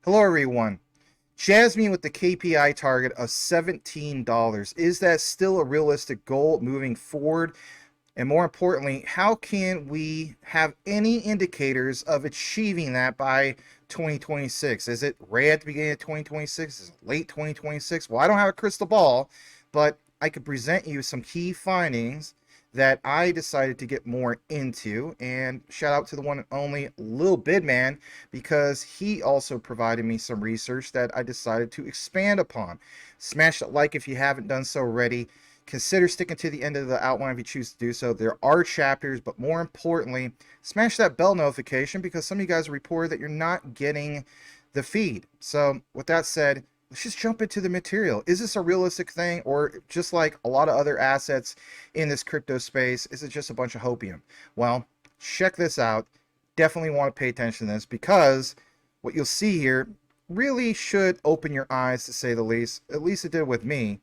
Hello everyone. Jasmy with the KPI target of $17. Is that still a realistic goal moving forward? And more importantly, how can we have any indicators of achieving that by 2026? Is it right at the beginning of 2026? Is it late 2026? Well, I don't have a crystal ball, but I could present you some key findings that I decided to get more into. And shout out to the one and only LilBidMan, because he also provided me some research that I decided to expand upon. Smash that like if you haven't done so already. Consider sticking to the end of the outline if you choose to do so. There are chapters, but more importantly, smash that bell notification because some of you guys reported that you're not getting the feed. So with that said, let's just jump into the material. Is this a realistic thing, or just like a lot of other assets in this crypto space, is it just a bunch of hopium? Well, check this out. Definitely want to pay attention to this because what you'll see here really should open your eyes, to say the least. At least it did with me.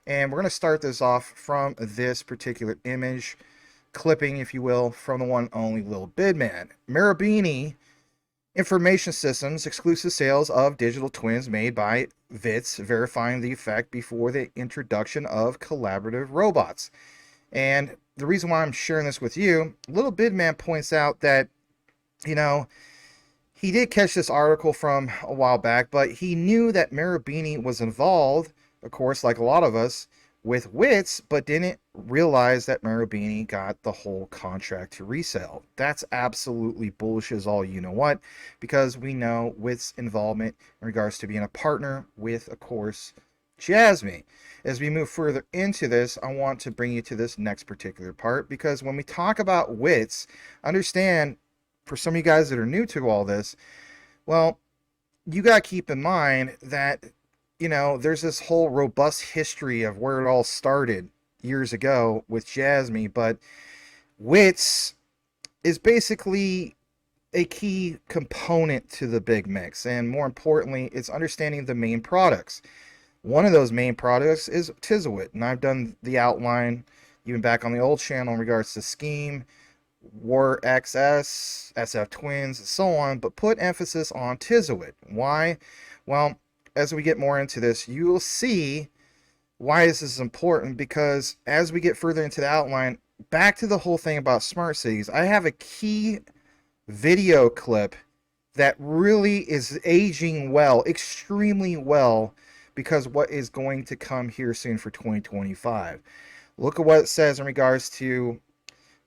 And we're going to start this off from this particular image clipping, if you will, from the one and only LilBidMan. Marubeni Information Systems exclusive sales of digital twins made by Witz, verifying the effect before the introduction of collaborative robots. And the reason why I'm sharing this with you, LilBidMan points out that, he did catch this article from a while back, but he knew that Marubeni was involved, of course, like a lot of us, with Witz, but didn't realize that Marubeni got the whole contract to resell. That's absolutely bullshit as all you know what, because we know Witz's involvement in regards to being a partner with, of course, Jasmy. As we move further into this, I want to bring you to this next particular part, because when we talk about Witz, understand, for some of you guys that are new to all this, well, you got to keep in mind that there's this whole robust history of where it all started years ago with Jasmy, but Witz is basically a key component to the big mix, and more importantly, it's understanding the main products. One of those main products is Tisiwit, and I've done the outline even back on the old channel in regards to Scheme, War XS, SF Twins, and so on, but put emphasis on Tisiwit. Why? Well, as we get more into this, you will see why this is important, because as we get further into the outline, back to the whole thing about smart cities, I have a key video clip that really is aging well, extremely well, because what is going to come here soon for 2025. Look at what it says in regards to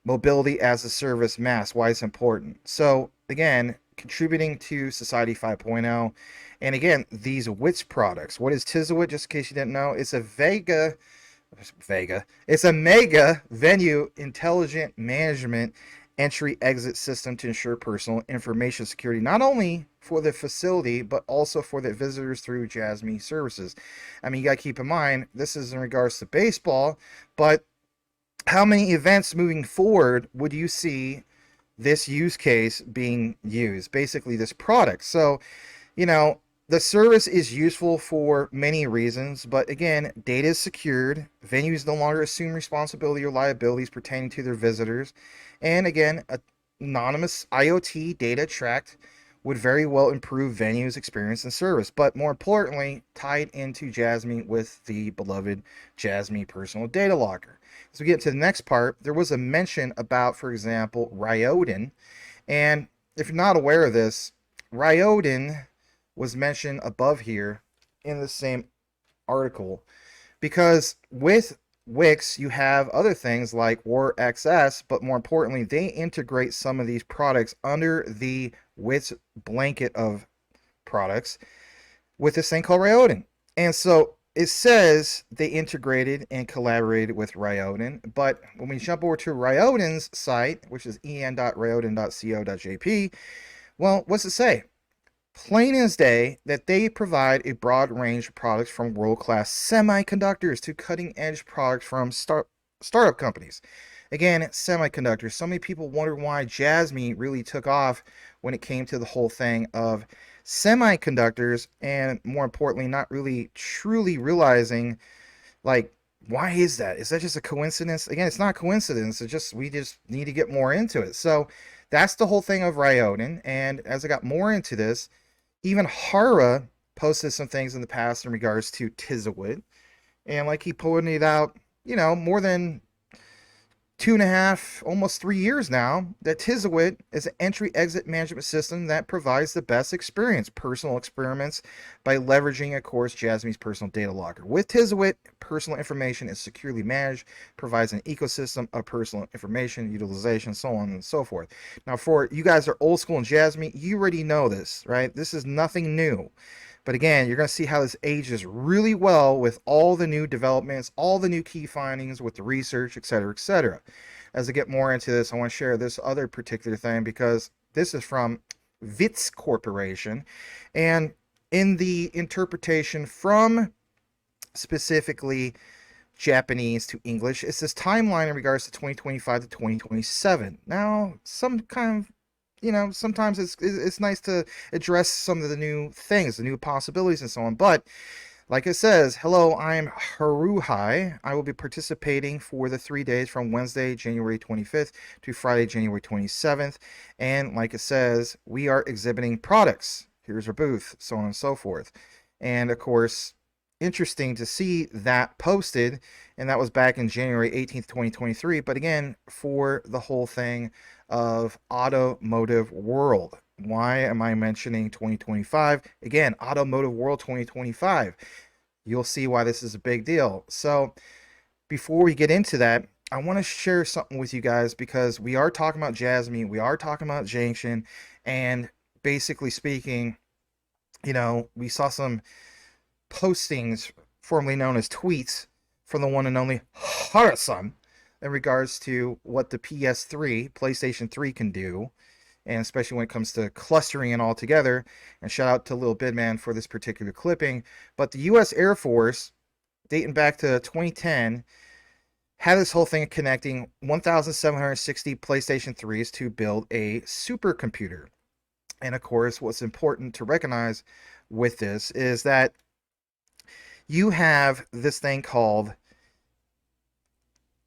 mobility as a service mass, why it's important. So again, contributing to Society 5.0. And again, these Witz products. What is Tisiwit? Just in case you didn't know, it's it's a mega venue intelligent management entry exit system to ensure personal information security, not only for the facility, but also for the visitors through Jasmy services. I mean, you got to keep in mind, this is in regards to baseball, but how many events moving forward would you see this use case being used? Basically, this product. So, the service is useful for many reasons, but again, data is secured. Venues no longer assume responsibility or liabilities pertaining to their visitors. And again, anonymous IoT data tracked would very well improve venues' experience and service, but more importantly, tied into Jasmy with the beloved Jasmy personal data locker. As we get to the next part, there was a mention about, for example, Ryoden. And if you're not aware of this, Ryoden was mentioned above here in the same article, because with Wix you have other things like War XS, but more importantly, they integrate some of these products under the Witz blanket of products with this thing called Ryoden. And so it says they integrated and collaborated with Ryoden, but when we jump over to Ryoden's site, which is en.ryoden.co.jp, well, what's it say? Plain as day that they provide a broad range of products from world-class semiconductors to cutting-edge products from startup companies. Again, semiconductors. So many people wonder why Jasmy really took off when it came to the whole thing of semiconductors, and more importantly, not really truly realizing, like, why is that? Is that just a coincidence? Again, it's not a coincidence. It's just, we just need to get more into it. So that's the whole thing of Ryoden. And as I got more into this, Even Hara posted some things in the past in regards to Tisiwit. And like he pointed out, more than 2.5, almost 3 years now, that Tisiwit is an entry-exit management system that provides the best experience, personal experiments, by leveraging, of course, Jasmy's personal data logger. With Tisiwit, personal information is securely managed, provides an ecosystem of personal information, utilization, so on and so forth. Now, for you guys that are old school in Jasmy, you already know this, right? This is nothing new. But again, you're going to see how this ages really well with all the new developments, all the new key findings with the research, etc., etc. As I get more into this, I want to share this other particular thing because this is from Witz Corporation. And in the interpretation from specifically Japanese to English, it's this timeline in regards to 2025 to 2027. Now, some kind of sometimes it's nice to address some of the new things, the new possibilities, and so on. But like it says, hello, I'm Haruhai. I will be participating for the 3 days from Wednesday, January 25th to Friday, January 27th. And like it says, we are exhibiting products. Here's our booth, so on and so forth. And of course, interesting to see that posted, and that was back in January 18th, 2023. But again, for the whole thing of Automotive World. Why am I mentioning 2025? Again, Automotive World 2025. You'll see why this is a big deal. So before we get into that, I want to share something with you guys because we are talking about Jasmy, we are talking about Janction, and basically speaking, we saw some postings, formerly known as tweets, from the one and only Hara-san in regards to what the PlayStation 3 can do, and especially when it comes to clustering it all together. And shout out to LilBidMan for this particular clipping. But the U.S. Air Force, dating back to 2010, had this whole thing connecting 1,760 PlayStation 3s to build a supercomputer. And of course, what's important to recognize with this is that you have this thing called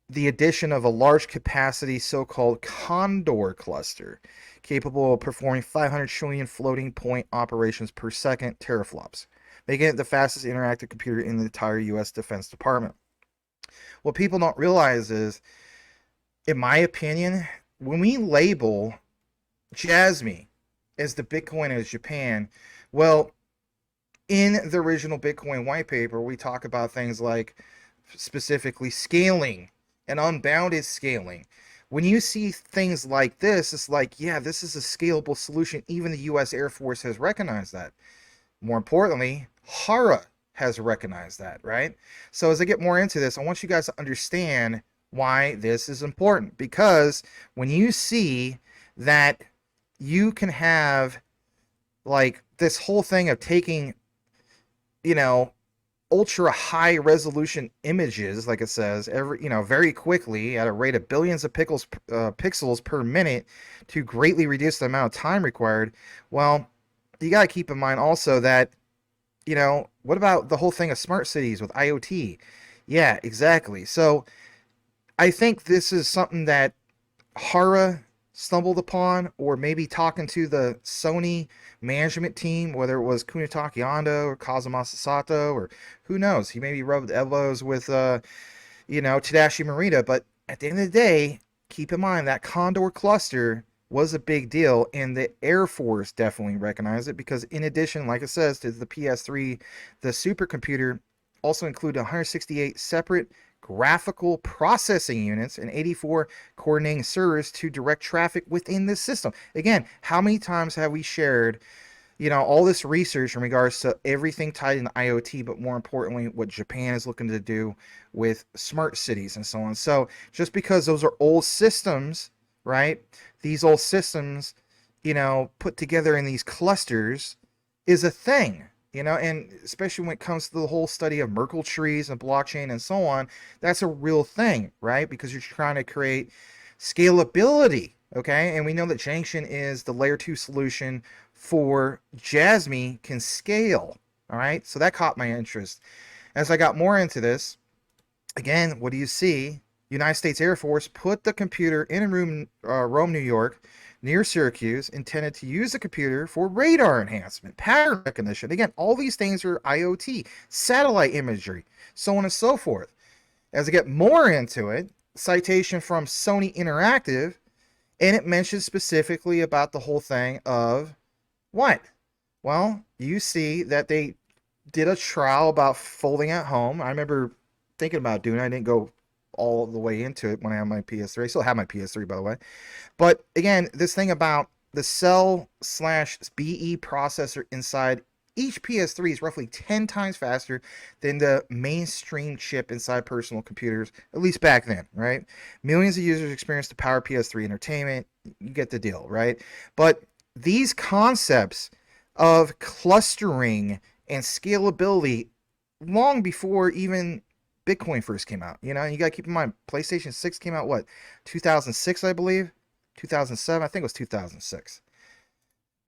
the addition of a large capacity so-called Condor cluster capable of performing 500 trillion floating point operations per second teraflops, making it the fastest interactive computer in the entire U.S. Defense Department. What people don't realize is, in my opinion, when we label Jasmy as the Bitcoin as Japan, well, in the original Bitcoin white paper, we talk about things like specifically scaling and unbounded scaling. When you see things like this, it's like, yeah, this is a scalable solution. Even the U.S. Air Force has recognized that. More importantly, Hara has recognized that, right? So as I get more into this, I want you guys to understand why this is important. Because when you see that you can have like this whole thing of taking, ultra high resolution images, like it says, very quickly at a rate of billions of pixels per minute to greatly reduce the amount of time required. Well, you got to keep in mind also that, what about the whole thing of smart cities with IoT? Yeah, exactly. So I think this is something that Hara stumbled upon, or maybe talking to the Sony management team, whether it was Kunitake Ando or Kazumasa Sato, or who knows, he maybe rubbed elbows with Tadashi Morita. But at the end of the day, keep in mind that Condor cluster was a big deal, and the Air Force definitely recognized it, because in addition, like it says, to the PS3, the supercomputer also included 168 separate graphical processing units and 84 coordinating servers to direct traffic within this system. Again, how many times have we shared, all this research in regards to everything tied into IoT, but more importantly, what Japan is looking to do with smart cities and so on. So just because those are old systems, right? These old systems, put together in these clusters is a thing. And especially when it comes to the whole study of Merkle trees and blockchain and so on, that's a real thing, right? Because you're trying to create scalability, okay? And we know that Janction is the layer 2 solution for Jasmy can scale, all right? So that caught my interest. As I got more into this, again, what do you see? United States Air Force put the computer in Rome, New York, near Syracuse intended to use the computer for radar enhancement, pattern recognition. Again, all these things are IoT, satellite imagery, so on and so forth. As I get more into it, citation from Sony Interactive, and it mentions specifically about the whole thing of what? Well, you see that they did a trial about folding at home. I remember thinking about doing it. I didn't go all the way into it when I had my PS3. I still have my PS3, by the way. But again, this thing about the cell/BE processor inside each PS3 is roughly 10 times faster than the mainstream chip inside personal computers, at least back then, right? Millions of users experience the power of PS3 entertainment. You get the deal, right? But these concepts of clustering and scalability long before even Bitcoin first came out. You know, you got to keep in mind, PlayStation 6 came out, what, 2006, I believe? 2007? I think it was 2006.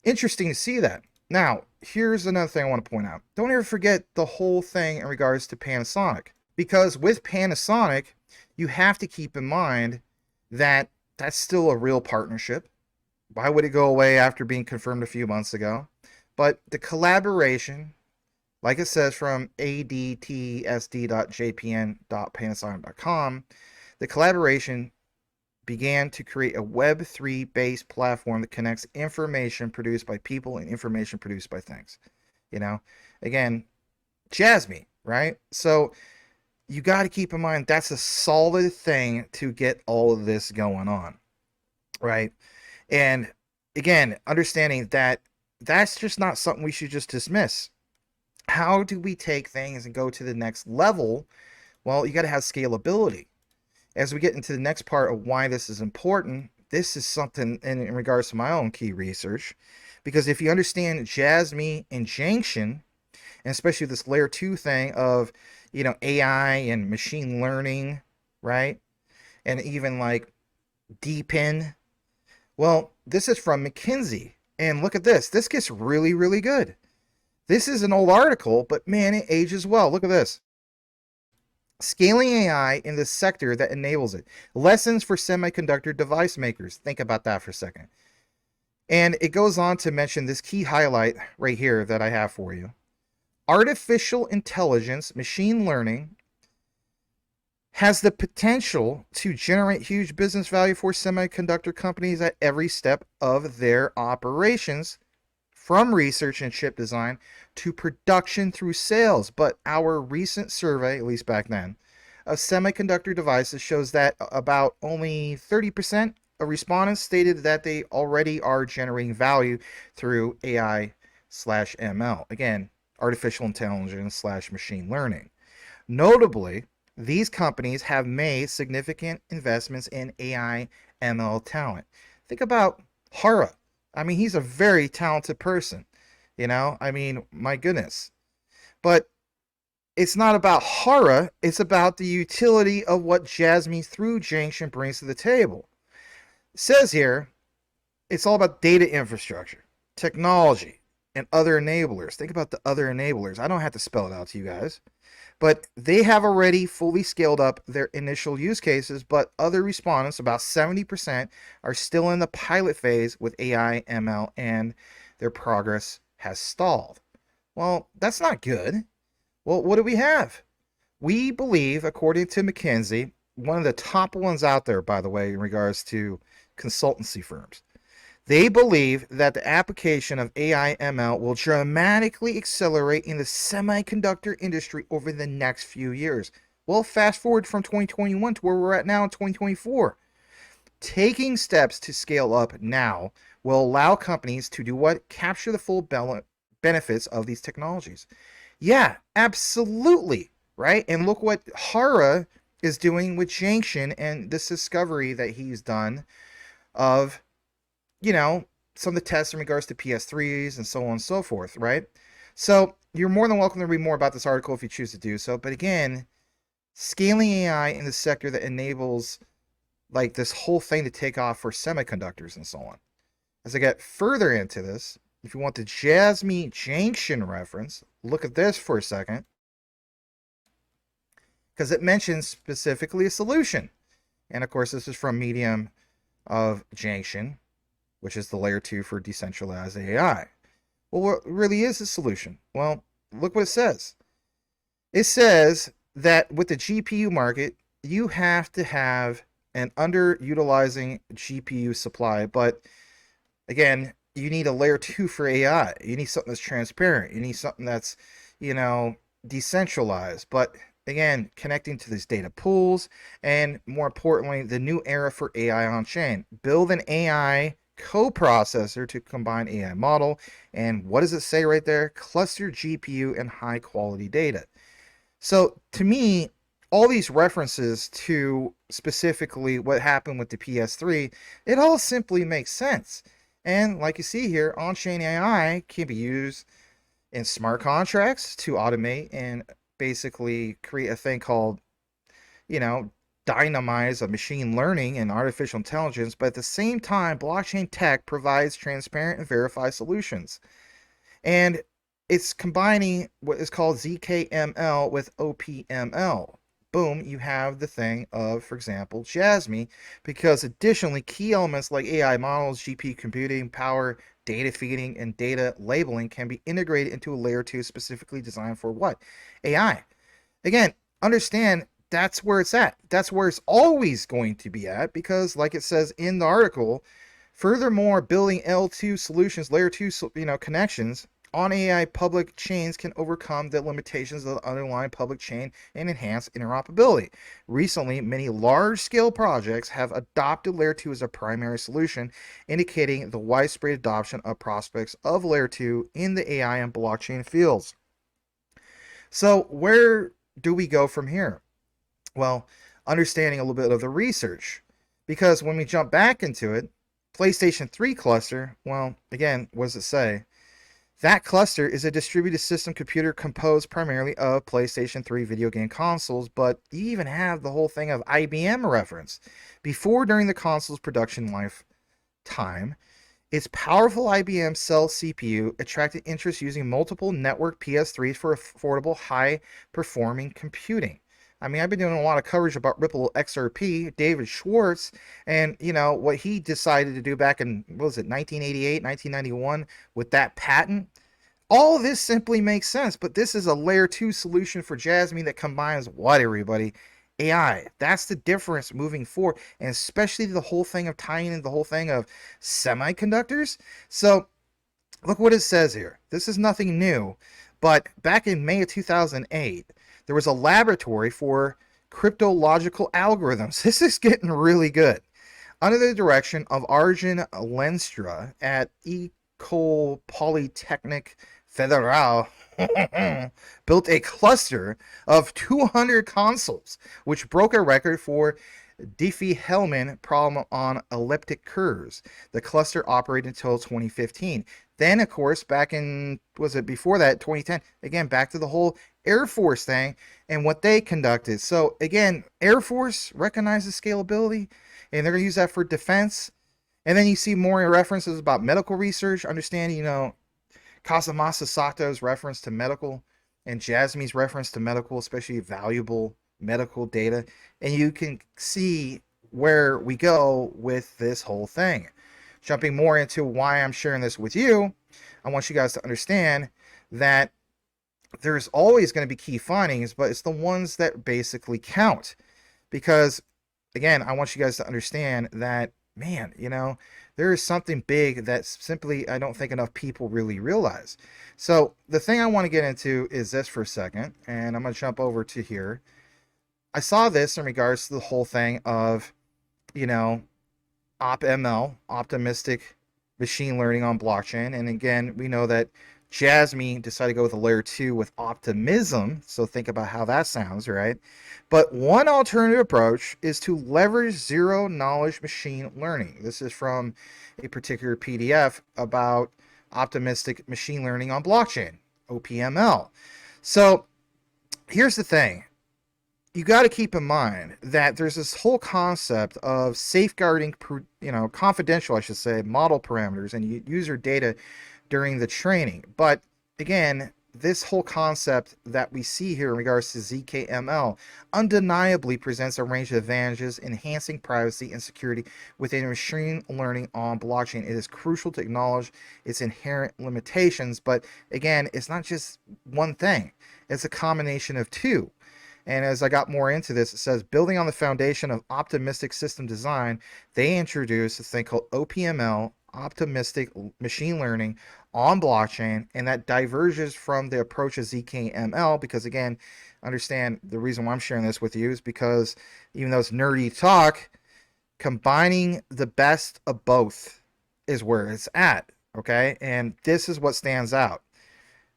Interesting to see that. Now, here's another thing I want to point out. Don't ever forget the whole thing in regards to Panasonic. Because with Panasonic, you have to keep in mind that that's still a real partnership. Why would it go away after being confirmed a few months ago? But the collaboration, like it says from adtsd.jpn.panasonic.com, the collaboration began to create a Web3 based platform that connects information produced by people and information produced by things. You know, again, Jasmy, right? So you got to keep in mind that's a solid thing to get all of this going on, right? And again, understanding that that's just not something we should just dismiss. How do we take things and go to the next level? Well, you got to have scalability. As we get into the next part of why this is important, this is something in regards to my own key research, because if you understand Jasmy and Janction, and especially this layer 2 thing of, you know, AI and machine learning, right? And even like DeepIn. Well, this is from McKinsey. And look at this. This gets really, really good. This is an old article, but man, it ages well. Look at this. Scaling AI in the sector that enables it. Lessons for semiconductor device makers. Think about that for a second. And it goes on to mention this key highlight right here that I have for you. Artificial intelligence, machine learning, has the potential to generate huge business value for semiconductor companies at every step of their operations, from research and chip design to production through sales. But our recent survey, at least back then, of semiconductor devices shows that about only 30% of respondents stated that they already are generating value through AI/ML. Again, artificial intelligence/machine learning. Notably, these companies have made significant investments in AI/ML talent. Think about Hara. I mean, he's a very talented person, you know? I mean, my goodness. But it's not about Hara, it's about the utility of what Jasmy through Janction brings to the table. It says here, it's all about data infrastructure, technology, and other enablers. Think about the other enablers. I don't have to spell it out to you guys. But they have already fully scaled up their initial use cases, but other respondents, about 70%, are still in the pilot phase with AI/ML, and their progress has stalled. Well, that's not good. Well, what do we have? We believe, according to McKinsey, one of the top ones out there, by the way, in regards to consultancy firms, they believe that the application of AI/ML will dramatically accelerate in the semiconductor industry over the next few years. Well, fast forward from 2021 to where we're at now in 2024. Taking steps to scale up now will allow companies to do what? Capture the full benefits of these technologies. Yeah, absolutely, right? And look what Hara is doing with Janction and this discovery that he's done of, you know, some of the tests in regards to PS3s and so on and so forth, right? So you're more than welcome to read more about this article if you choose to do so. But again, scaling AI in the sector that enables like this whole thing to take off for semiconductors and so on. As I get further into this, if you want the Jasmy Janction reference, look at this for a second, because it mentions specifically a solution. And of course, this is from Medium of Janction. which is the layer 2 for decentralized AI. Well, what really is the solution? Well, look what it says. It says that with the GPU market, you have to have an underutilizing GPU supply, but again, you need a layer 2 for AI. You need something that's transparent. You need something that's, you know, decentralized, but again, connecting to these data pools, and more importantly, the new era for AI on chain. Build an AI coprocessor to combine AI model, and what does it say right there? Cluster GPU and high quality data. So to me, all these references to specifically what happened with the PS3, it all simply makes sense. And like you see here, on-chain AI can be used in smart contracts to automate and basically create a thing called, you know, dynamize of machine learning and artificial intelligence. But at the same time, blockchain tech provides transparent and verified solutions. And it's combining what is called zKML with opML. Boom, you have the thing of, for example, Jasmy, because additionally, key elements like AI models, GPU computing power, data feeding, and data labeling can be integrated into a layer 2 specifically designed for what? AI. Again, understand that's where it's at. That's where it's always going to be at, because like it says in the article, furthermore, building L2 solutions, layer 2, connections on AI public chains can overcome the limitations of the underlying public chain and enhance interoperability. Recently, many large-scale projects have adopted Layer 2 as a primary solution, indicating the widespread adoption of prospects of Layer 2 in the AI and blockchain fields. So where do we go from here? Well, understanding a little bit of the research. Because when we jump back into it, PlayStation 3 cluster, well, again, what does it say? That cluster is a distributed system computer composed primarily of PlayStation 3 video game consoles, but you even have the whole thing of IBM reference. Before, during the console's production lifetime, its powerful IBM Cell CPU attracted interest using multiple network PS3s for affordable, high-performing computing. I mean, I've been doing a lot of coverage about Ripple XRP, David Schwartz, and, you know, what he decided to do back in, what was it, 1988, 1991, with that patent. All this simply makes sense, but this is a layer 2 solution for Jasmy that combines what, everybody? AI. That's the difference moving forward, and especially the whole thing of tying in the whole thing of semiconductors. So, look what it says here. This is nothing new, but back in May of 2008, there was a laboratory for cryptological algorithms. This is getting really good. Under the direction of Arjun Lenstra at École Polytechnique Fédérale, built a cluster of 200 consoles, which broke a record for Diffie-Hellman problem on elliptic curves. The cluster operated until 2015. Then, of course, back in, was it before that, 2010, again, back to the whole Airforce thing and what they conducted. So, again, Airforce recognizes scalability, and they're going to use that for defense. And then you see more references about medical research, understanding, you know, Kazumasa Sato's reference to medical and Jasmy's reference to medical, especially valuable medical data. And you can see where we go with this whole thing. Jumping more into why I'm sharing this with you, I want you guys to understand that there's always going to be key findings, but it's the ones that basically count. Because, again, I want you guys to understand that, man, you know, there is something big that simply I don't think enough people really realize. So the thing I want to get into is this for a second, and I'm going to jump over to here. I saw this in regards to the whole thing of, you know, opML, optimistic machine learning on blockchain. And again, we know that Jasmy decided to go with a layer 2 with optimism. So think about how that sounds, right? But one alternative approach is to leverage zero knowledge machine learning. This is from a particular PDF about optimistic machine learning on blockchain, opML. So here's the thing. You got to keep in mind that there's this whole concept of safeguarding, you know, confidential, I should say, model parameters and user data during the training. But again, this whole concept that we see here in regards to zKML undeniably presents a range of advantages, enhancing privacy and security within machine learning on blockchain. It is crucial to acknowledge its inherent limitations, but again, it's not just one thing. It's a combination of two. And as I got more into this, it says, building on the foundation of optimistic system design, they introduced a thing called opML, optimistic machine learning on blockchain, and that diverges from the approach of zKML because, again, understand the reason why I'm sharing this with you is because even though it's nerdy talk, combining the best of both is where it's at, okay? And this is what stands out.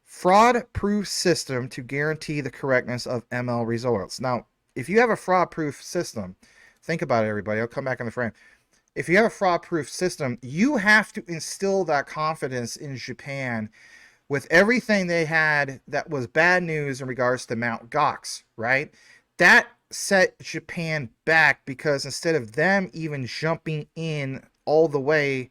Fraud-proof system to guarantee the correctness of ML results. Now, if you have a fraud-proof system, think about it, everybody. I'll come back in the frame. If you have a fraud-proof system, you have to instill that confidence in Japan with everything they had that was bad news in regards to Mt. Gox, right? That set Japan back because instead of them even jumping in all the way,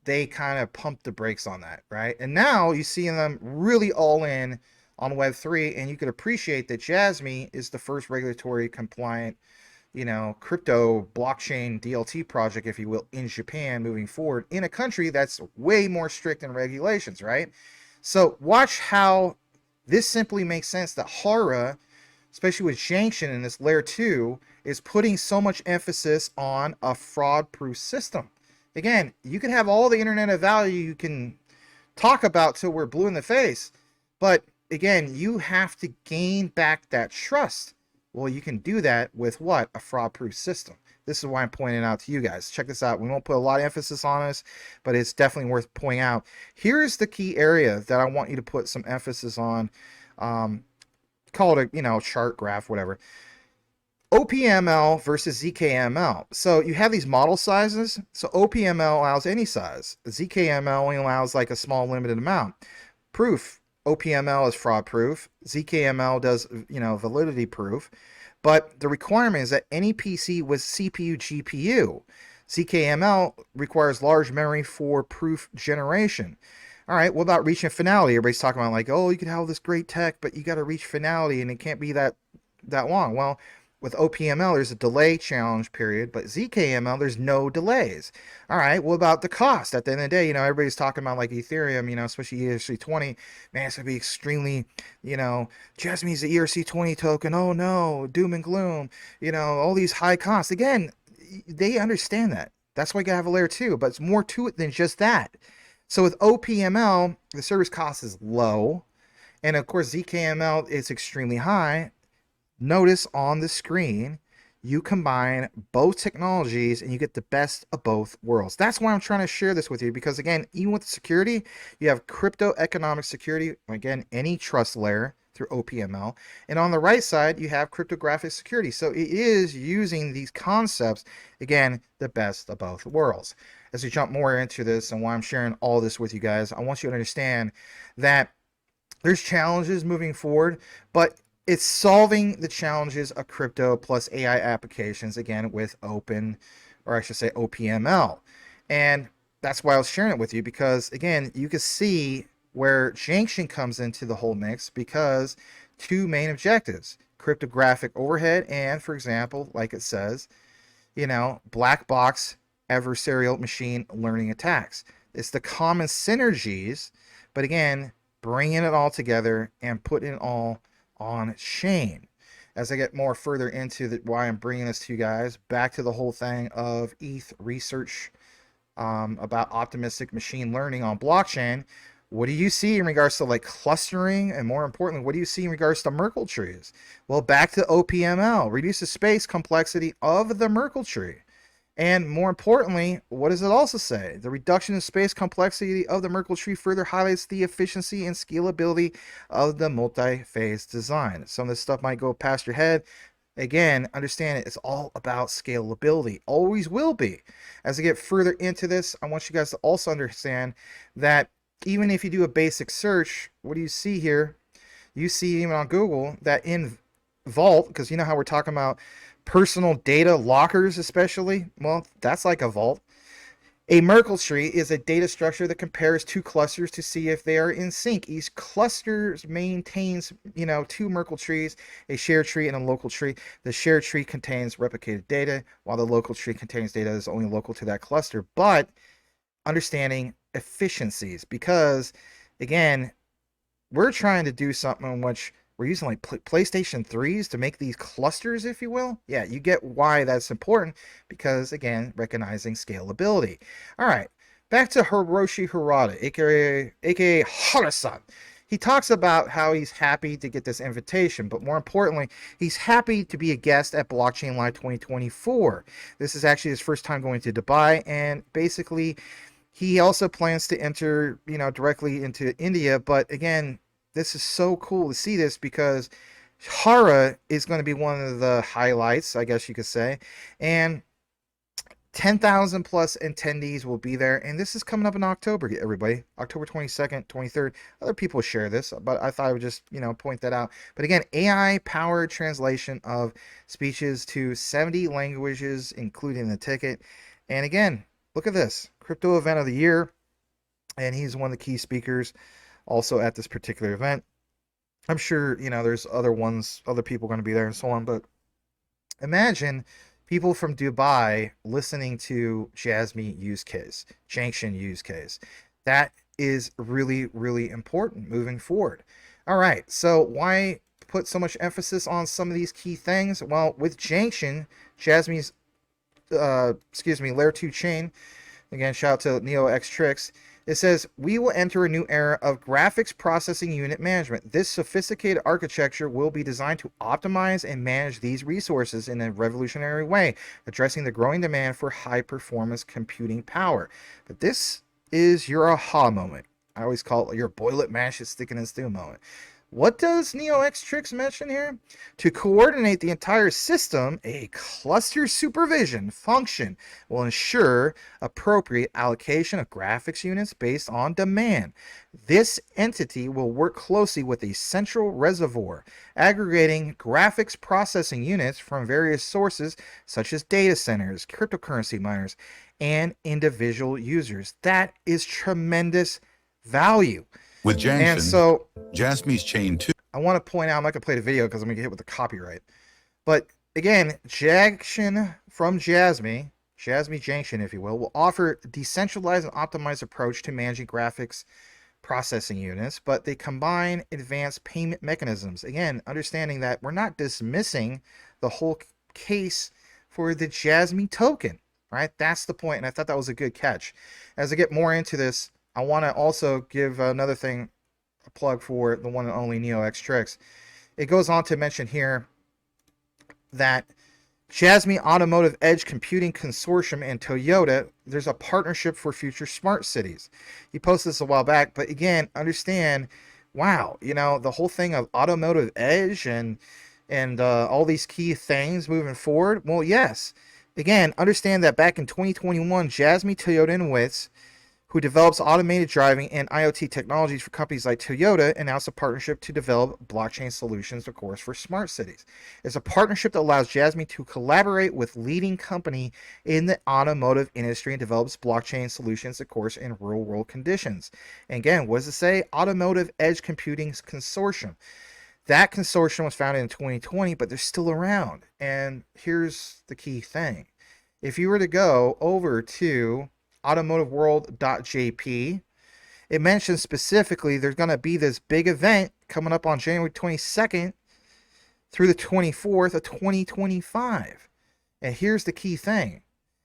they kind of pumped the brakes on that, right? And now you see them really all in on Web3, and you could appreciate that Jasmy is the first regulatory compliant, crypto blockchain DLT project, if you will, in Japan moving forward in a country that's way more strict in regulations, right? So watch how this simply makes sense that Hara, especially with Janction in this layer 2, is putting so much emphasis on a fraud-proof system. Again, you can have all the internet of value you can talk about till we're blue in the face, but again, you have to gain back that trust. Well, you can do that with what? A fraud-proof system. This is why I'm pointing out to you guys. Check this out. We won't put a lot of emphasis on this, but it's definitely worth pointing out. Here's the key area that I want you to put some emphasis on. Call it a, chart, graph, whatever. opML versus zKML. So you have these model sizes. So opML allows any size. zKML only allows like a small limited amount. Proof. opML is fraud proof. zKML does, validity proof. But the requirement is that any PC with CPU GPU. zKML requires large memory for proof generation. All right, what about reaching finality? Everybody's talking about like, oh, you could have this great tech, but you got to reach finality and it can't be that long. Well, with opML, there's a delay challenge period, but zKML, there's no delays. All right, what about the cost? At the end of the day, everybody's talking about like Ethereum, especially ERC20. Man, it's going to be extremely, Jasmy's the ERC20 token. Oh no, doom and gloom. All these high costs. Again, they understand that. That's why you got to have a layer 2, but it's more to it than just that. So with opML, the service cost is low. And of course, zKML is extremely high. Notice on the screen, you combine both technologies and you get the best of both worlds. That's why I'm trying to share this with you because, again, even with security, you have crypto economic security, again, any trust layer through opML. And on the right side, you have cryptographic security. So it is using these concepts, again, the best of both worlds. As we jump more into this and why I'm sharing all this with you guys, I want you to understand that there's challenges moving forward, but it's solving the challenges of crypto plus AI applications, again, with opML. And that's why I was sharing it with you because, again, you can see where Janction comes into the whole mix because two main objectives, cryptographic overhead and, for example, like it says, black box adversarial machine learning attacks. It's the common synergies, but again, bringing it all together and putting it all on chain. As I get more further into why I'm bringing this to you guys, back to the whole thing of ETH research about optimistic machine learning on blockchain. What do you see in regards to like clustering, and more importantly, what do you see in regards to Merkle trees? Well, back to opML, reduce the space complexity of the Merkle tree. And more importantly, what does it also say? The reduction in space complexity of the Merkle tree further highlights the efficiency and scalability of the multi-phase design. Some of this stuff might go past your head. Again, understand it's all about scalability. Always will be. As I get further into this, I want you guys to also understand that even if you do a basic search, what do you see here? You see even on Google that in Vault, because you know how we're talking about personal data lockers especially, well, that's like a vault. A Merkle tree is a data structure that compares two clusters to see if they are in sync. Each cluster maintains, two Merkle trees, a shared tree and a local tree. The shared tree contains replicated data, while the local tree contains data that is only local to that cluster. But understanding efficiencies, because again, we're trying to do something in which we're using like PlayStation 3s to make these clusters, if you will. Yeah, you get why that's important, because again, recognizing scalability. All right, back to Hiroshi Hirata, aka Hara-san. He talks about how he's happy to get this invitation, but more importantly, he's happy to be a guest at Blockchain Live 2024. This is actually his first time going to Dubai, and basically he also plans to enter, directly into India. But again, this is so cool to see this, because Hara is going to be one of the highlights, I guess you could say. And 10,000 plus attendees will be there. And this is coming up in October, everybody. October 22nd, 23rd. Other people share this, but I thought I would just, point that out. But again, AI-powered translation of speeches to 70 languages, including the ticket. And again, look at this. Crypto event of the year, and he's one of the key speakers also at this particular event. I'm sure there's other people going to be there and so on, but imagine people from Dubai listening to Jasmy use case, Janction use case. That is really, really important moving forward. All right, so why put so much emphasis on some of these key things? Well, with Janction, Jasmy's layer 2 chain. Again, shout out to NeoXTrix. It says, we will enter a new era of graphics processing unit management. This sophisticated architecture will be designed to optimize and manage these resources in a revolutionary way, addressing the growing demand for high-performance computing power. But this is your aha moment. I always call it your boil it, mash it, stick it in stew moment. What does NeoXTrix mention here? To coordinate the entire system, a cluster supervision function will ensure appropriate allocation of graphics units based on demand. This entity will work closely with a central reservoir, aggregating graphics processing units from various sources such as data centers, cryptocurrency miners, and individual users. That is tremendous value. With Janction, and so Jasmy's chain 2. I want to point out, I'm not going to play the video because I'm going to get hit with the copyright. But again, Janction from Jasmy Janction, if you will offer a decentralized and optimized approach to managing graphics processing units, but they combine advanced payment mechanisms. Again, understanding that we're not dismissing the whole case for the Jasmy token, right? That's the point, and I thought that was a good catch. As I get more into this, I want to also give another thing, a plug for the one and only NeoXTrix. It goes on to mention here that Jasmy Automotive Edge Computing Consortium and Toyota, there's a partnership for future smart cities. He posted this a while back, but again, understand, wow, the whole thing of automotive edge and all these key things moving forward. Well, yes. Again, understand that back in 2021, Jasmy, Toyota, and Witz, who develops automated driving and IoT technologies for companies like Toyota, announced a partnership to develop blockchain solutions, of course, for smart cities. It's a partnership that allows Jasmy to collaborate with leading company in the automotive industry and develops blockchain solutions, of course, in real world conditions. And again, what does it say? Automotive Edge Computing Consortium. That consortium was founded in 2020, but they're still around. And here's the key thing. If you were to go over to automotiveworld.jp, it mentions specifically there's going to be this big event coming up on January 22nd through the 24th of 2025. And here's the key thing.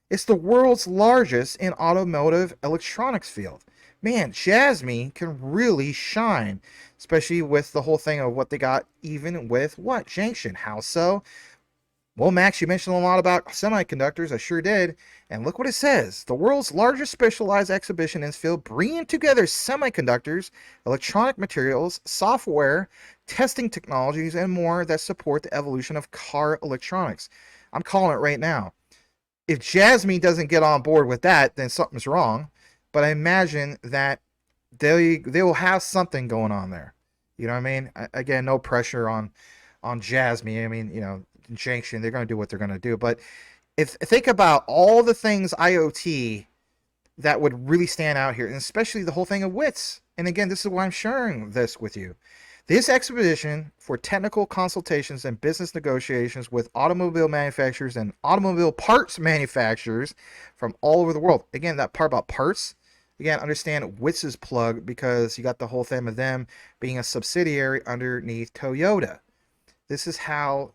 It's the world's largest in automotive electronics field. Man, Jasmy can really shine, especially with the whole thing of what they got, even with what? Janction. How so? Well, Max, you mentioned a lot about semiconductors. I sure did. And look what it says. The world's largest specialized exhibition in this field, bringing together semiconductors, electronic materials, software, testing technologies, and more that support the evolution of car electronics. I'm calling it right now. If Jasmy doesn't get on board with that, then something's wrong. But I imagine that they will have something going on there. You know what I mean? Again, no pressure on Jasmy. I mean, Janction, they're going to do what they're going to do. But if think about all the things IoT that would really stand out here, and especially the whole thing of Witz. And again, this is why I'm sharing this with you. This expedition for technical consultations and business negotiations with automobile manufacturers and automobile parts manufacturers from all over the world. Again, that part about parts, again, understand Witz's plug, because you got the whole thing of them being a subsidiary underneath Toyota. This is how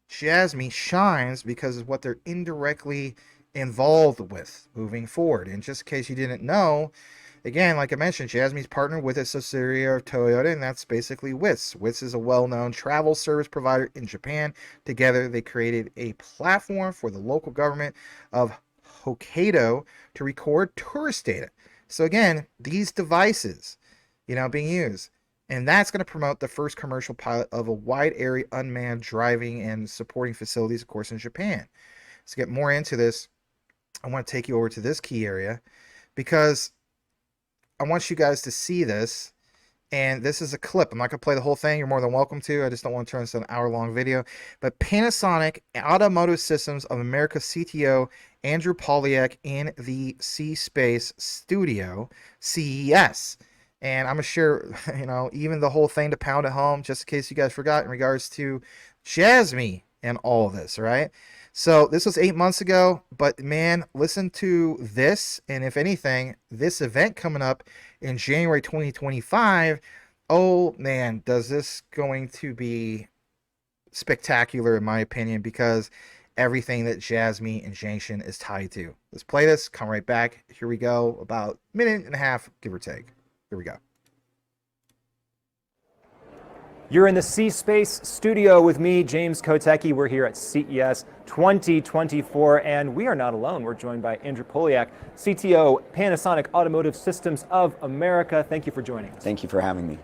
Jasmy shines, because of what they're indirectly involved with moving forward. And just in case you didn't know, again, like I mentioned, Jasmy's partnered with a subsidiary of Toyota, and that's basically Witz. Witz is a well-known travel service provider in Japan. Together, they created a platform for the local government of Hokkaido to record tourist data. So again, these devices, being used, and that's going to promote the first commercial pilot of a wide area unmanned driving and supporting facilities, of course, in Japan. To get more into this, I want to take you over to this key area, because I want you guys to see this, and this is a clip. I'm not going to play the whole thing. You're more than welcome to. I just don't want to turn this into an hour-long video. But Panasonic Automotive Systems of America CTO Andrew Polyak in the C-Space Studio, CES. And I'm going to share, even the whole thing to pound at home, just in case you guys forgot, in regards to Jasmy and all of this, right? So this was 8 months ago, but man, listen to this. And if anything, this event coming up in January 2025, oh man, does this going to be spectacular in my opinion, because everything that Jasmy and Janction is tied to. Let's play this, come right back. Here we go, about a minute and a half, give or take. Here we go. You're in the C-Space studio with me, James Kotecki. We're here at CES 2024, and we are not alone. We're joined by Andrew Polyak, CTO, Panasonic Automotive Systems of America. Thank you for joining us. Thank you for having me.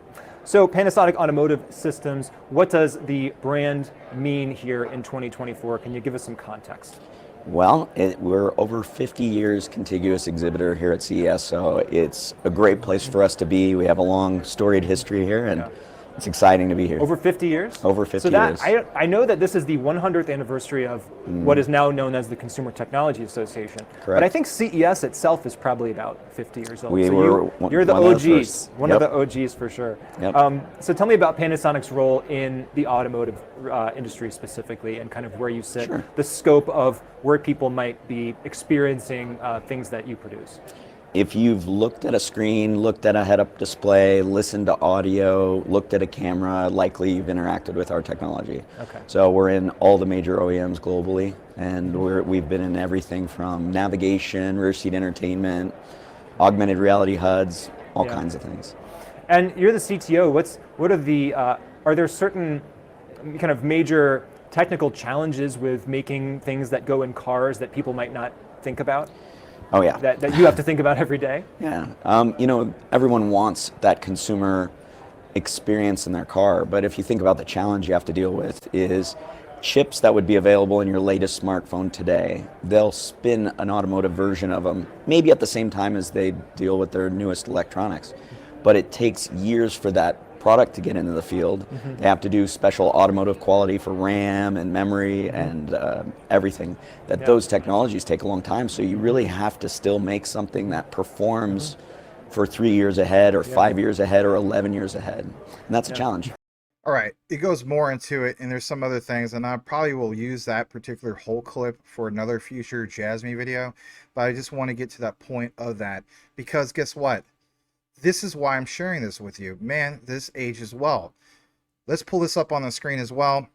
So Panasonic Automotive Systems, what does the brand mean here in 2024? Can you give us some context? Well, we're over 50 years contiguous exhibitor here at CES, so it's a great place for us to be. We have a long, storied history here, and it's exciting to be here. Over 50 years? Over 50 years. I know that this is the 100th anniversary of what is now known as the Consumer Technology Association. Correct. But I think CES itself is probably about 50 years old. You're the OGs. One of Yep. the OGs for sure. Yep. So tell me about Panasonic's role in the automotive industry specifically, and kind of where you sit, Sure. the scope of where people might be experiencing things that you produce. If you've looked at a screen, looked at a head-up display, listened to audio, looked at a camera, likely you've interacted with our technology. Okay. So we're in all the major OEMs globally, and we've been in everything from navigation, rear seat entertainment, augmented reality HUDs, all kinds of things. And you're the CTO. What are the are there certain kind of major technical challenges with making things that go in cars that people might not think about? Oh yeah. That you have to think about every day? Yeah. Everyone wants that consumer experience in their car, but if you think about the challenge you have to deal with is chips that would be available in your latest smartphone today. They'll spin an automotive version of them, maybe at the same time as they deal with their newest electronics, but it takes years for that product to get into the field. They have to do special automotive quality for RAM and memory and everything. Those technologies take a long time, so you really have to still make something that performs for 3 years ahead or 5 years ahead or 11 years ahead. And that's a challenge. All right, it goes more into it, and there's some other things, and I probably will use that particular whole clip for another future Jasmy video, but I just want to get to that point of that, because guess what? This is why I'm sharing this with you. Man, this ages well. Let's pull this up on the screen as well.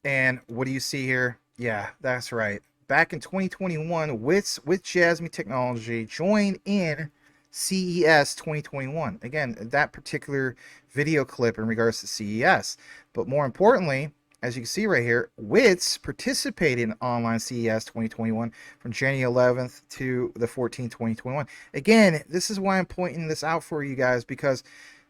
And what do you see here? Yeah, that's right. Back in 2021, Witz with Jasmy Technology joined in CES 2021. Again, that particular video clip in regards to CES. But more importantly, as you can see right here, Witz participated in online CES 2021 from January 11th to the 14th, 2021. Again, this is why I'm pointing this out for you guys, because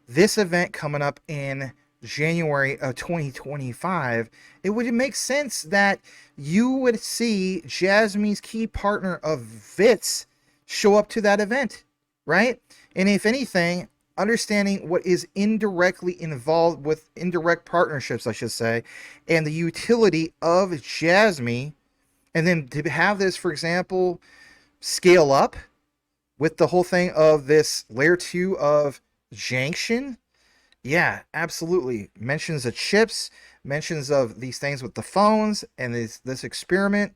this event coming up in January of 2025, it would make sense that you would see Jasmy's key partner of Witz show up to that event, right? And if anything, understanding what is indirectly involved with indirect partnerships, I should say, and the utility of Jasmy, and then to have this, for example, scale up with the whole thing of this layer 2 of Janction. Yeah, absolutely. Mentions of chips, mentions of these things with the phones, and this experiment,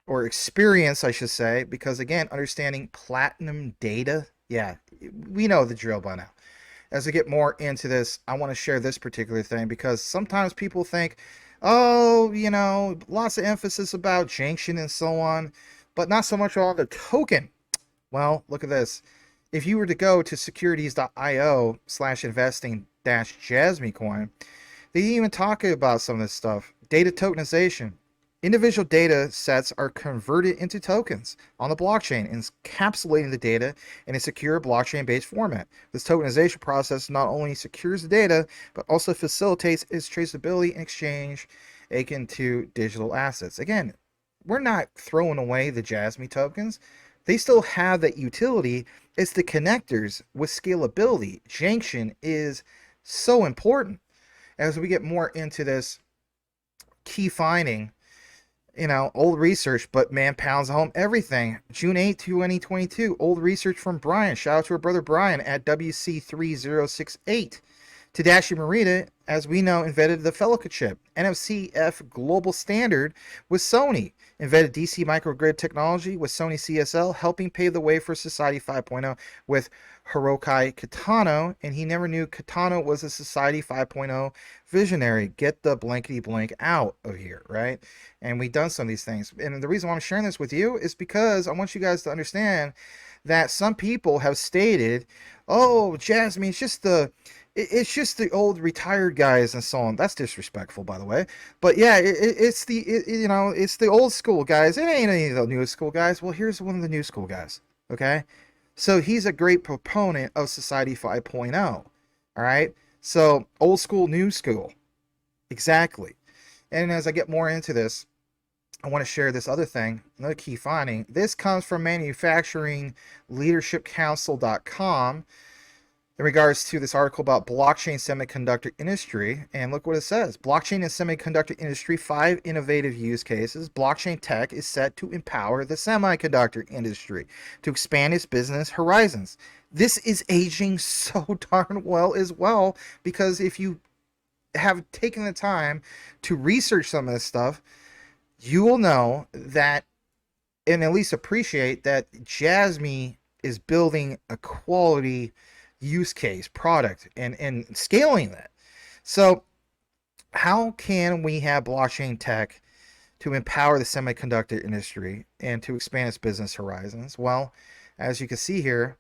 or experience, I should say, because again, understanding platinum data. Yeah, we know the drill by now. As we get more into this, I want to share this particular thing because sometimes people think, oh, lots of emphasis about Janction and so on, but not so much on the token. Well, look at this. If you were to go to securities.io/investing-Jasmy coin, they even talk about some of this stuff. Data tokenization. Individual data sets are converted into tokens on the blockchain, encapsulating the data in a secure blockchain-based format. This tokenization process not only secures the data, but also facilitates its traceability and exchange akin to digital assets. Again, we're not throwing away the Jasmy tokens. They still have that utility. It's the connectors with scalability. Janction is so important. As we get more into this key finding, old research, but man pounds home everything. June 8, 2022, old research from Brian. Shout out to our brother Brian at WC3068. Tadashi Morita, as we know, invented the Felica chip. NFC-F global standard with Sony. Invented DC microgrid technology with Sony CSL, helping pave the way for Society 5.0 with Hiroki Kitano. And he never knew Kitano was a Society 5.0 visionary. Get the blankety blank out of here, right? And we've done some of these things. And the reason why I'm sharing this with you is because I want you guys to understand that some people have stated, oh, Jasmy, it's just the old retired guys and so on. That's disrespectful, by the way. But yeah, it's the old school guys. It ain't any of the new school guys. Well, here's one of the new school guys. Okay, so he's a great proponent of Society 5.0. All right, so old school, new school, exactly. And as I get more into this, I want to share this other thing, another key finding. This comes from manufacturingleadershipcouncil.com. In regards to this article about blockchain semiconductor industry, and look what it says. Blockchain and semiconductor industry, 5 innovative use cases. Blockchain tech is set to empower the semiconductor industry to expand its business horizons. This is aging so darn well as well, because if you have taken the time to research some of this stuff, you will know that, and at least appreciate that Jasmy is building a quality use case product and scaling that. So how can we have blockchain tech to empower the semiconductor industry and to expand its business horizons? Well, as you can see here,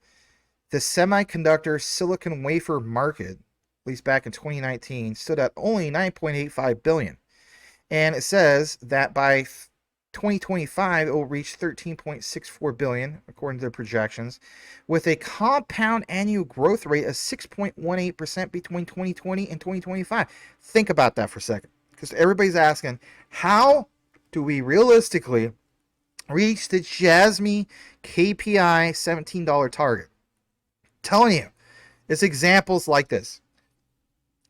the semiconductor silicon wafer market, at least back in 2019, stood at only 9.85 billion. And it says that by 2025, it will reach 13.64 billion, according to the projections, with a compound annual growth rate of 6.18% between 2020 and 2025. Think about that for a second, because everybody's asking, how do we realistically reach the Jasmy KPI $17 target? I'm telling you, it's examples like this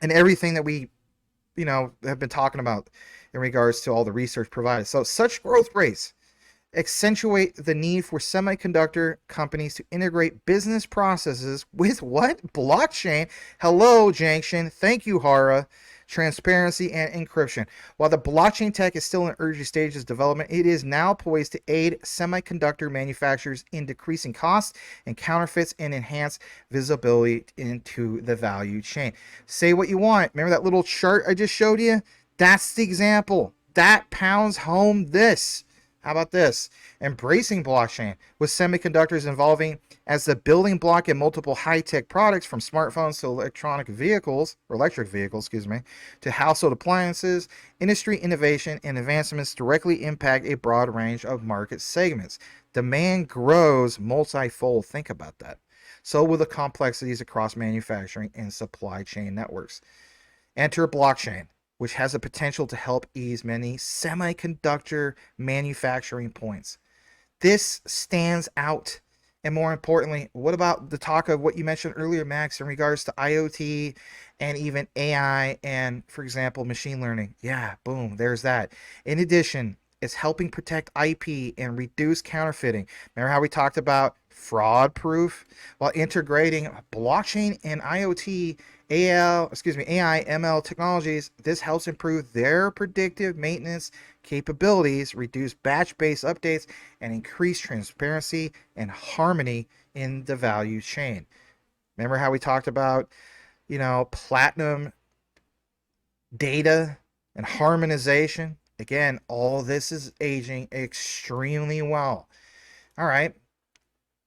and everything that we have been talking about in regards to all the research provided. So such growth rates accentuate the need for semiconductor companies to integrate business processes with what? Blockchain. Hello, Janction. Thank you, Hara. Transparency and encryption. While the blockchain tech is still in early stages of development, it is now poised to aid semiconductor manufacturers in decreasing costs and counterfeits and enhance visibility into the value chain. Say what you want. Remember that little chart I just showed you? That's the example. That pounds home this. How about this? Embracing blockchain with semiconductors involving as the building block in multiple high-tech products, from smartphones to electric vehicles, to household appliances. Industry innovation and advancements directly impact a broad range of market segments. Demand grows multifold. Think about that. So will the complexities across manufacturing and supply chain networks. Enter blockchain, which has the potential to help ease many semiconductor manufacturing points. This stands out. And more importantly, what about the talk of what you mentioned earlier, Max, in regards to IoT and even AI and, for example, machine learning? Yeah, boom, there's that. In addition, It's helping protect IP and reduce counterfeiting. Remember how we talked about fraud proof? While integrating blockchain and IoT, AI, ML technologies, this helps improve their predictive maintenance capabilities, reduce batch-based updates, and increase transparency and harmony in the value chain. Remember how we talked about, platinum data and harmonization? Again, all this is aging extremely well. All right.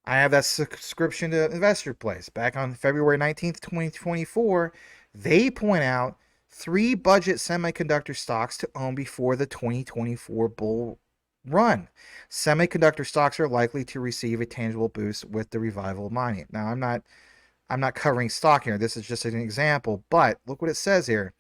I have that subscription to Investor Place. Back on February 19th, 2024, they point out 3 budget semiconductor stocks to own before the 2024 bull run. Semiconductor stocks are likely to receive a tangible boost with the revival of mining. Now, I'm not covering stock here. This is just an example, but look what it says here.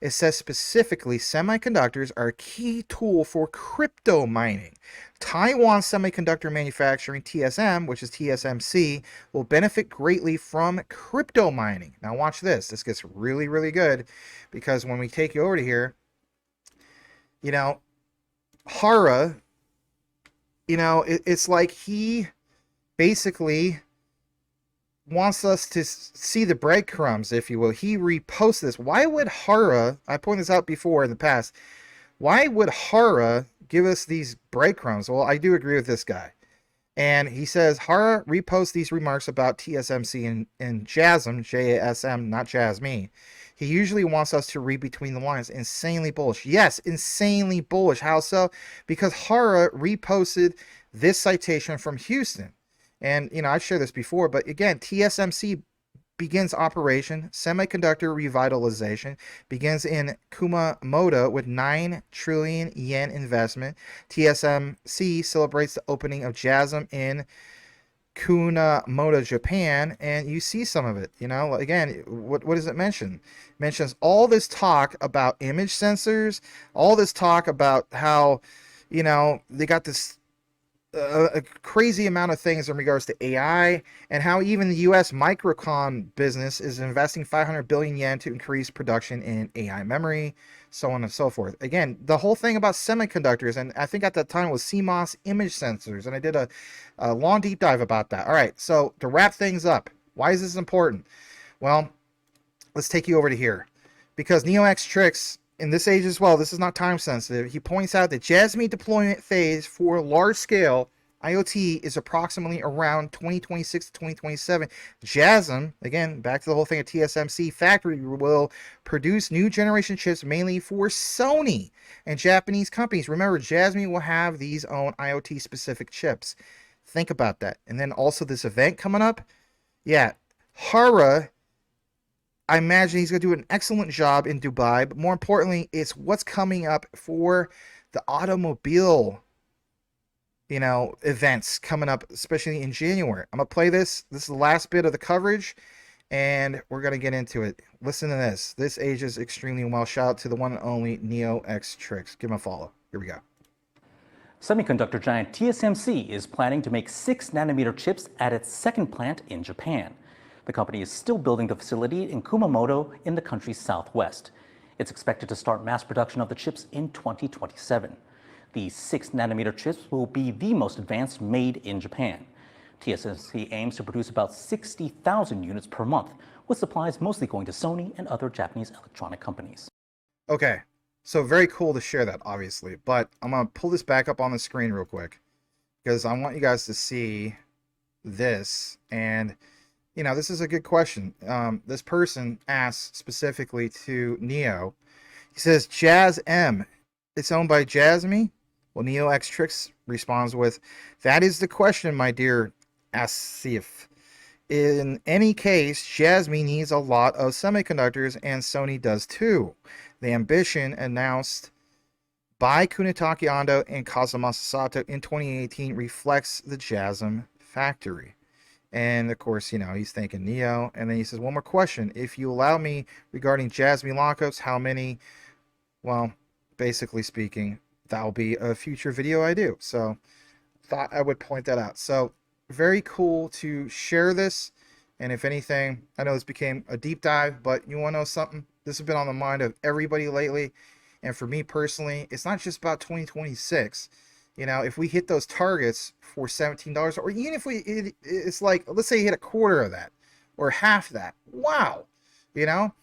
It says specifically semiconductors are a key tool for crypto mining. Taiwan Semiconductor Manufacturing, TSM, which is TSMC, will benefit greatly from crypto mining. Now watch this. This gets really, really good, because when we take you over to here, Hara, it's like he basically wants us to see the breadcrumbs, if you will. He reposts this. Why would Hara, I pointed this out before in the past, why would Hara give us these breadcrumbs? Well, I do agree with this guy. And he says, Hara reposts these remarks about TSMC and JASM, J-A-S-M, not Jasmy. He usually wants us to read between the lines. Insanely bullish. Yes, insanely bullish. How so? Because Hara reposted this citation from Houston. And, I've shared this before, but again, TSMC begins operation. Semiconductor revitalization begins in Kumamoto with 9 trillion yen investment. TSMC celebrates the opening of JASM in Kumamoto, Japan, and you see some of it. Again, what does it mention? It mentions all this talk about image sensors, all this talk about how, they got this a crazy amount of things in regards to AI, and how even the U.S. Microcon business is investing 500 billion yen to increase production in AI memory, so on and so forth. Again, the whole thing about semiconductors, and I think at that time it was CMOS image sensors, and I did a long deep dive about that. All right, so to wrap things up, why is this important? Well, let's take you over to here, because NeoX in this age as well, this is not time sensitive. He points out that Jasmy deployment phase for large scale IoT is approximately around 2026 to 2027. JASM, again, back to the whole thing of TSMC factory, will produce new generation chips mainly for Sony and Japanese companies. Remember, Jasmy will have these own IoT specific chips. Think about that. And then also this event coming up. Yeah, Hara, I imagine he's going to do an excellent job in Dubai, but more importantly, it's what's coming up for the automobile, events coming up, especially in January. I'm going to play this. This is the last bit of the coverage, and we're going to get into it. Listen to this. This ages extremely well. Shout out to the one and only NeoX. Give him a follow. Here we go. Semiconductor giant TSMC is planning to make 6-nanometer chips at its second plant in Japan. The company is still building the facility in Kumamoto in the country's southwest. It's expected to start mass production of the chips in 2027. These 6-nanometer chips will be the most advanced made in Japan. TSMC aims to produce about 60,000 units per month, with supplies mostly going to Sony and other Japanese electronic companies. Okay, so very cool to share that, obviously, but I'm going to pull this back up on the screen real quick, because I want you guys to see this. And this is a good question. This person asks specifically to Neo. He says, JASM, it's owned by Jasmy? Well, NeoX responds with, that is the question, my dear Asif. In any case, Jasmy needs a lot of semiconductors, and Sony does too. The ambition announced by Kunitake Ando and Kazumasa Sato in 2018 reflects the JASM factory. And of course, he's thanking Neo. And then he says, one more question. If you allow me, regarding Jasmy lockups, how many? Well, basically speaking, that'll be a future video I do. So thought I would point that out. So very cool to share this. And if anything, I know this became a deep dive, but you want to know something? This has been on the mind of everybody lately. And for me personally, it's not just about 2026. You know, if we hit those targets for $17, or even if it's like, let's say you hit a quarter of that or half that, wow, you know.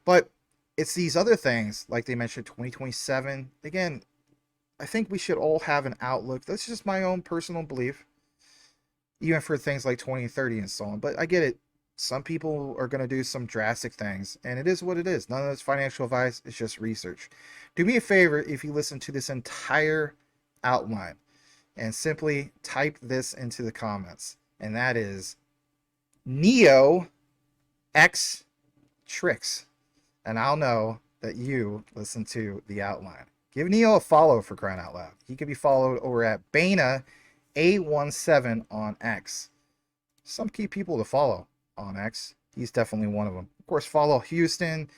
But it's these other things, like they mentioned, 2027. Again, I think we should all have an outlook. That's just my own personal belief, even for things like 2030 and so on. But I get it. Some people are going to do some drastic things, and it is what it is. None of it's financial advice. It's just research. Do me a favor if you listen to this entire outline and simply type this into the comments, and that is Neo X Tricks, and I'll know that you listen to the outline. Give Neo a follow, for crying out loud. He can be followed over at Bana A17 on X. Some key people to follow on X. He's definitely one of them. Of course, follow Houston,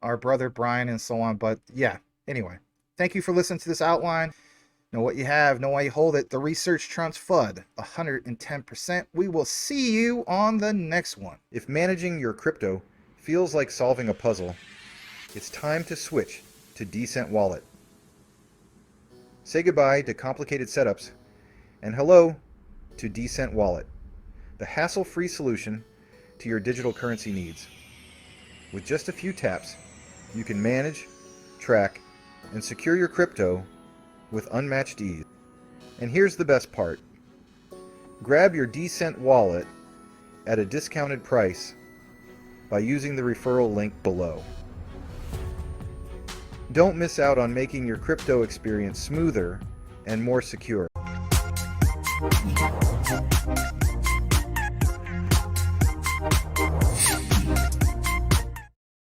our brother Brian, and so on. But yeah, anyway, thank you for listening to this outline. Know what you have, know why you hold it. The research trumps FUD 110%. We will see you on the next one. If managing your crypto feels like solving a puzzle, it's time to switch to Decent Wallet. Say goodbye to complicated setups and hello to Decent Wallet, the hassle-free solution to your digital currency needs. With just a few taps, you can manage, track, and secure your crypto with unmatched ease. And here's the best part. Grab your Decent Wallet at a discounted price by using the referral link below. Don't miss out on making your crypto experience smoother and more secure.